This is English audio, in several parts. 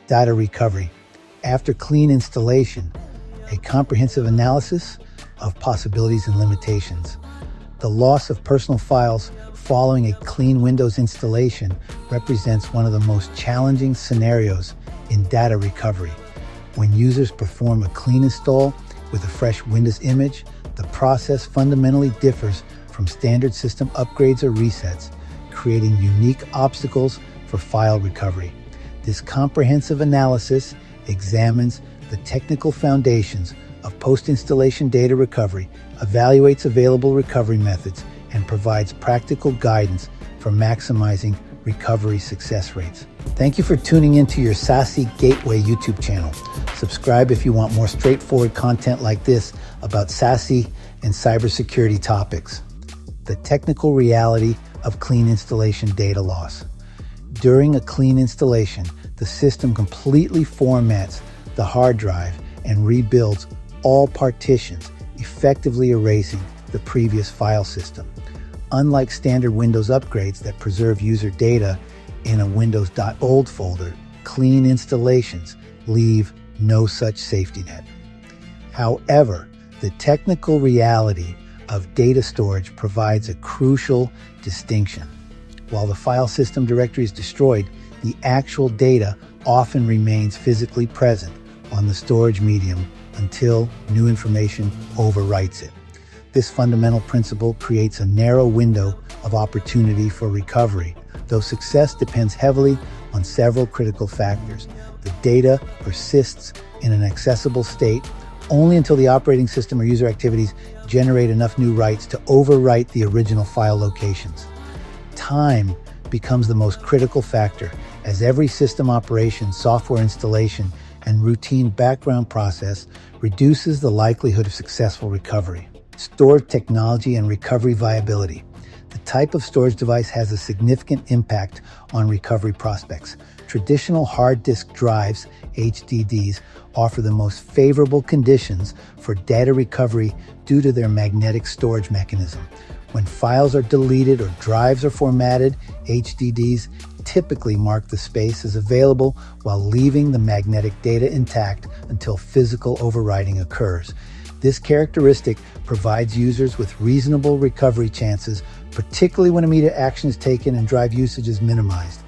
Data recovery. After clean installation, a comprehensive analysis of possibilities and limitations. The loss of personal files following a clean Windows installation represents one of the most challenging scenarios in data recovery. When users perform a clean install with a fresh Windows image, the process fundamentally differs from standard system upgrades or resets, creating unique obstacles for file recovery. This comprehensive analysis examines the technical foundations of post-installation data recovery, evaluates available recovery methods, and provides practical guidance for maximizing recovery success rates. Thank you for tuning into your SASE Gateway YouTube channel. Subscribe if you want more straightforward content like this about SASE and cybersecurity topics. The technical reality of clean installation data loss. During a clean installation, the system completely formats the hard drive and rebuilds all partitions, effectively erasing the previous file system. Unlike standard Windows upgrades that preserve user data in a Windows.old folder, clean installations leave no such safety net. However, the technical reality of data storage provides a crucial distinction. While the file system directory is destroyed, the actual data often remains physically present on the storage medium until new information overwrites it. This fundamental principle creates a narrow window of opportunity for recovery, though success depends heavily on several critical factors. The data persists in an accessible state only until the operating system or user activities generate enough new writes to overwrite the original file locations. Time becomes the most critical factor, as every system operation, software installation, and routine background process reduces the likelihood of successful recovery. Storage technology and recovery viability. The type of storage device has a significant impact on recovery prospects. Traditional hard disk drives, HDDs, offer the most favorable conditions for data recovery due to their magnetic storage mechanism. When files are deleted or drives are formatted, HDDs typically mark the space as available while leaving the magnetic data intact until physical overwriting occurs. This characteristic provides users with reasonable recovery chances, particularly when immediate action is taken and drive usage is minimized.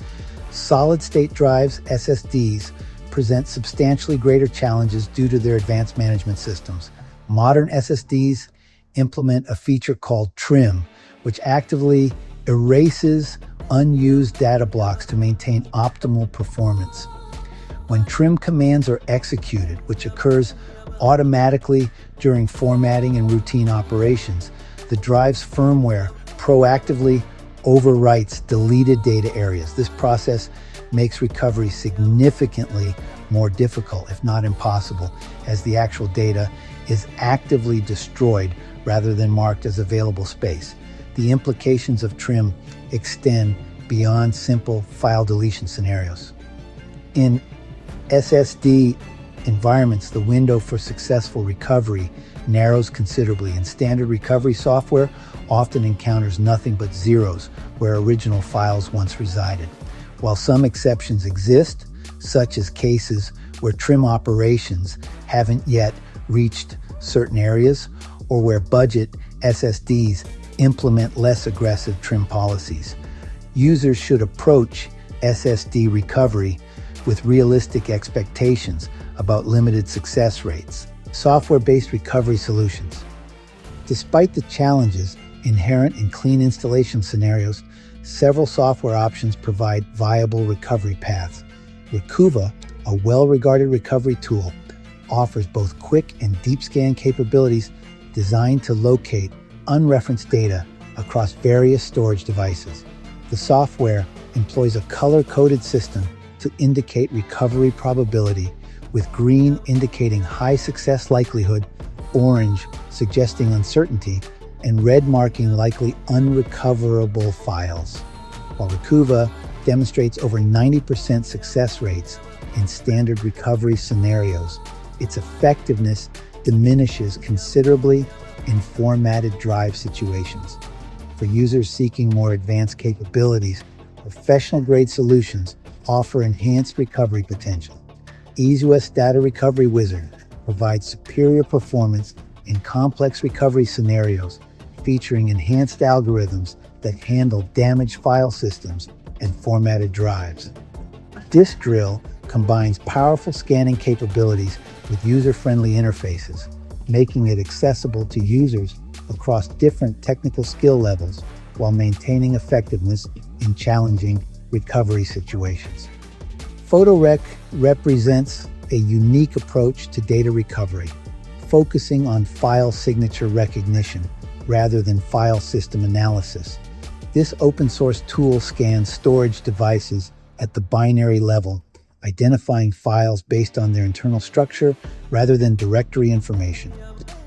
Solid-state drives, SSDs, present substantially greater challenges due to their advanced management systems. Modern SSDs implement a feature called trim, which actively erases unused data blocks to maintain optimal performance. When trim commands are executed, which occurs automatically during formatting and routine operations, the drive's firmware proactively overwrites deleted data areas. This process makes recovery significantly more difficult, if not impossible, as the actual data is actively destroyed rather than marked as available space. The implications of trim extend beyond simple file deletion scenarios. In SSD environments, the window for successful recovery narrows considerably, and standard recovery software often encounters nothing but zeros where original files once resided. While some exceptions exist, such as cases where trim operations haven't yet reached certain areas, or where budget SSDs implement less aggressive trim policies, users should approach SSD recovery with realistic expectations about limited success rates. Software-based recovery solutions. Despite the challenges inherent in clean installation scenarios, several software options provide viable recovery paths. Recuva, a well-regarded recovery tool, offers both quick and deep scan capabilities designed to locate unreferenced data across various storage devices. The software employs a color-coded system to indicate recovery probability, with green indicating high success likelihood, orange suggesting uncertainty, and red marking likely unrecoverable files. While Recuva demonstrates over 90% success rates in standard recovery scenarios, its effectiveness diminishes considerably in formatted drive situations. For users seeking more advanced capabilities, professional-grade solutions offer enhanced recovery potential. EasyOS Data Recovery Wizard provides superior performance in complex recovery scenarios, featuring enhanced algorithms that handle damaged file systems and formatted drives. Disk Drill combines powerful scanning capabilities with user-friendly interfaces, making it accessible to users across different technical skill levels while maintaining effectiveness in challenging recovery situations. PhotoRec represents a unique approach to data recovery, focusing on file signature recognition rather than file system analysis. This open-source tool scans storage devices at the binary level, identifying files based on their internal structure rather than directory information.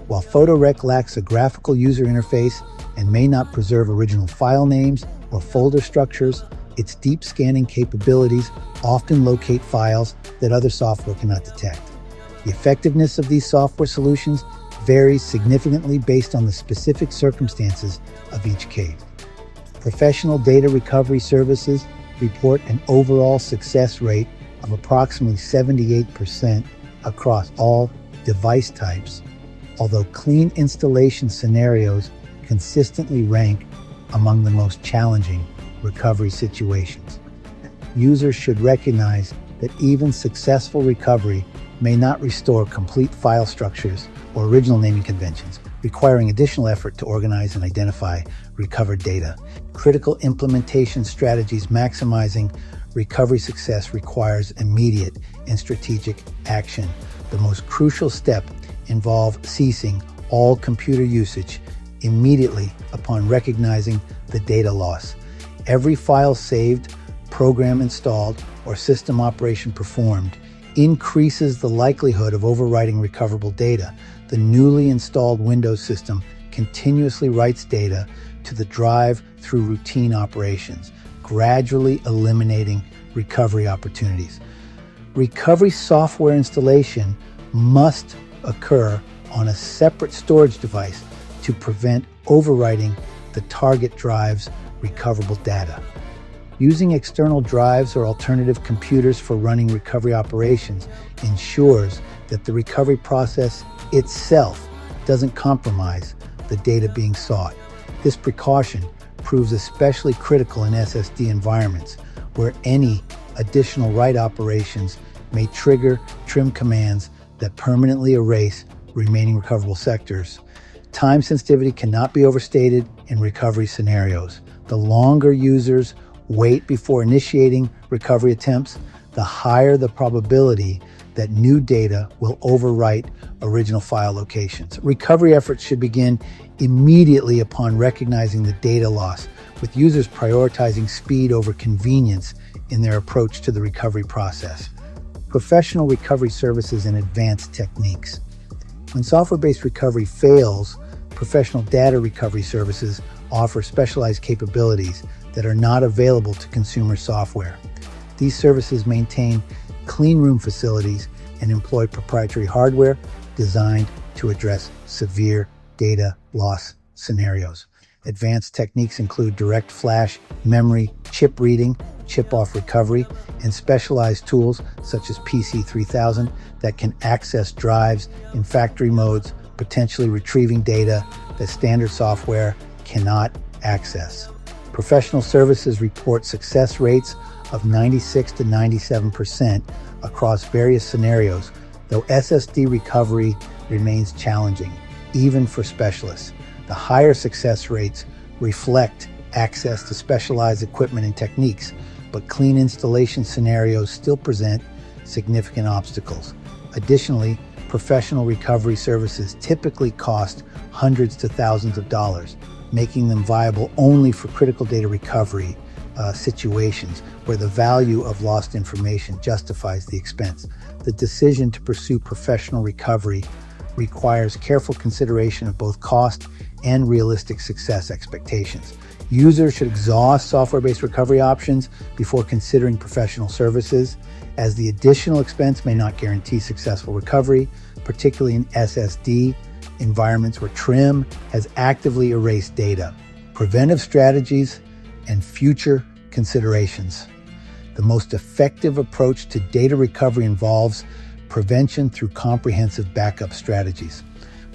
While PhotoRec lacks a graphical user interface and may not preserve original file names or folder structures, its deep scanning capabilities often locate files that other software cannot detect. The effectiveness of these software solutions varies significantly based on the specific circumstances of each case. Professional data recovery services report an overall success rate of approximately 78% across all device types, although clean installation scenarios consistently rank among the most challenging recovery situations. Users should recognize that even successful recovery may not restore complete file structures or original naming conventions, requiring additional effort to organize and identify recovered data. Critical implementation strategies maximizing recovery success requires immediate and strategic action. The most crucial step involves ceasing all computer usage immediately upon recognizing the data loss. Every file saved, program installed, or system operation performed increases the likelihood of overwriting recoverable data. The newly installed Windows system continuously writes data to the drive through routine operations, gradually eliminating recovery opportunities. Recovery software installation must occur on a separate storage device to prevent overwriting the target drive's recoverable data. Using external drives or alternative computers for running recovery operations ensures that the recovery process itself doesn't compromise the data being sought. This precaution proves especially critical in SSD environments, where any additional write operations may trigger trim commands that permanently erase remaining recoverable sectors. Time sensitivity cannot be overstated in recovery scenarios. The longer users wait before initiating recovery attempts, the higher the probability that new data will overwrite original file locations. Recovery efforts should begin immediately upon recognizing the data loss, with users prioritizing speed over convenience in their approach to the recovery process. Professional recovery services and advanced techniques. When software-based recovery fails, professional data recovery services offer specialized capabilities that are not available to consumer software. These services maintain clean room facilities and employ proprietary hardware designed to address severe data loss scenarios. Advanced techniques include direct flash memory chip reading, chip-off recovery, and specialized tools such as PC3000 that can access drives in factory modes, potentially retrieving data that standard software cannot access. Professional services report success rates of 96 to 97% across various scenarios, though SSD recovery remains challenging, even for specialists. The higher success rates reflect access to specialized equipment and techniques, but clean installation scenarios still present significant obstacles. Additionally, professional recovery services typically cost hundreds to thousands of dollars, making them viable only for critical data recovery situations where the value of lost information justifies the expense. The decision to pursue professional recovery requires careful consideration of both cost and realistic success expectations. Users should exhaust software-based recovery options before considering professional services, as the additional expense may not guarantee successful recovery, particularly in SSD environments where trim has actively erased data. Preventive strategies and future considerations. The The most effective approach to data recovery involves prevention through comprehensive backup strategies.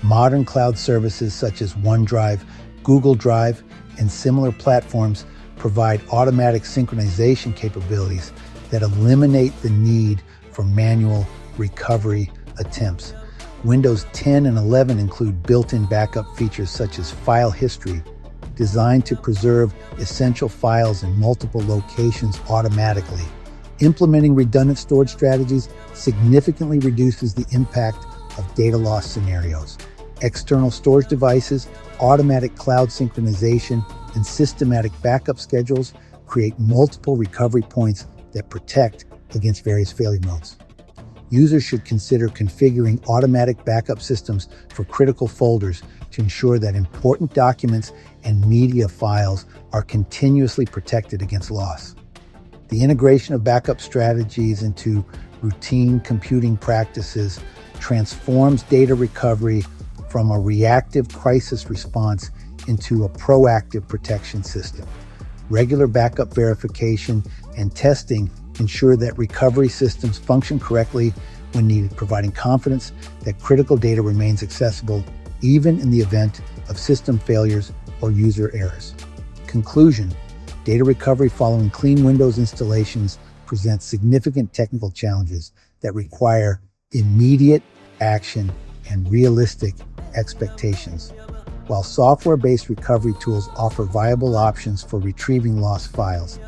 Modern cloud services such as OneDrive, Google Drive, and similar platforms provide automatic synchronization capabilities that eliminate the need for manual recovery attempts. Windows 10 and 11 include built-in backup features such as file history, designed to preserve essential files in multiple locations automatically. Implementing redundant storage strategies significantly reduces the impact of data loss scenarios. External storage devices, automatic cloud synchronization, and systematic backup schedules create multiple recovery points that protect against various failure modes. Users should consider configuring automatic backup systems for critical folders to ensure that important documents and media files are continuously protected against loss. The integration of backup strategies into routine computing practices transforms data recovery from a reactive crisis response into a proactive protection system. Regular backup verification and testing ensure that recovery systems function correctly when needed, providing confidence that critical data remains accessible even in the event of system failures or user errors. Conclusion: data recovery following clean Windows installations presents significant technical challenges that require immediate action and realistic expectations. While software-based recovery tools offer viable options for retrieving lost files,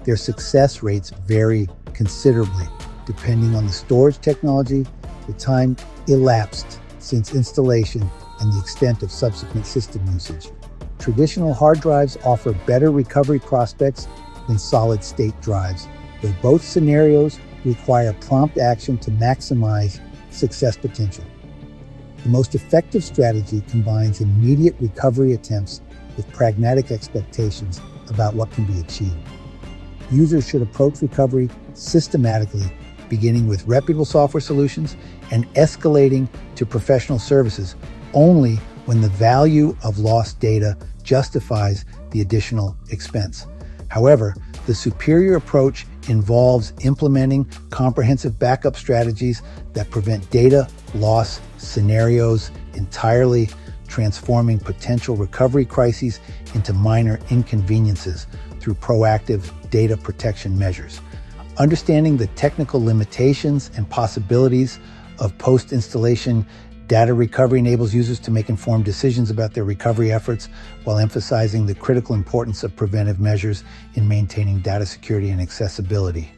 their success rates vary considerably depending on the storage technology, the time elapsed since installation, and the extent of subsequent system usage. Traditional hard drives offer better recovery prospects than solid-state drives, though both scenarios require prompt action to maximize success potential. The most effective strategy combines immediate recovery attempts with pragmatic expectations about what can be achieved. Users should approach recovery systematically, beginning with reputable software solutions and escalating to professional services only when the value of lost data justifies the additional expense. However, the superior approach involves implementing comprehensive backup strategies that prevent data loss scenarios entirely, transforming potential recovery crises into minor inconveniences through proactive data protection measures. Understanding the technical limitations and possibilities of post-installation data recovery enables users to make informed decisions about their recovery efforts while emphasizing the critical importance of preventive measures in maintaining data security and accessibility.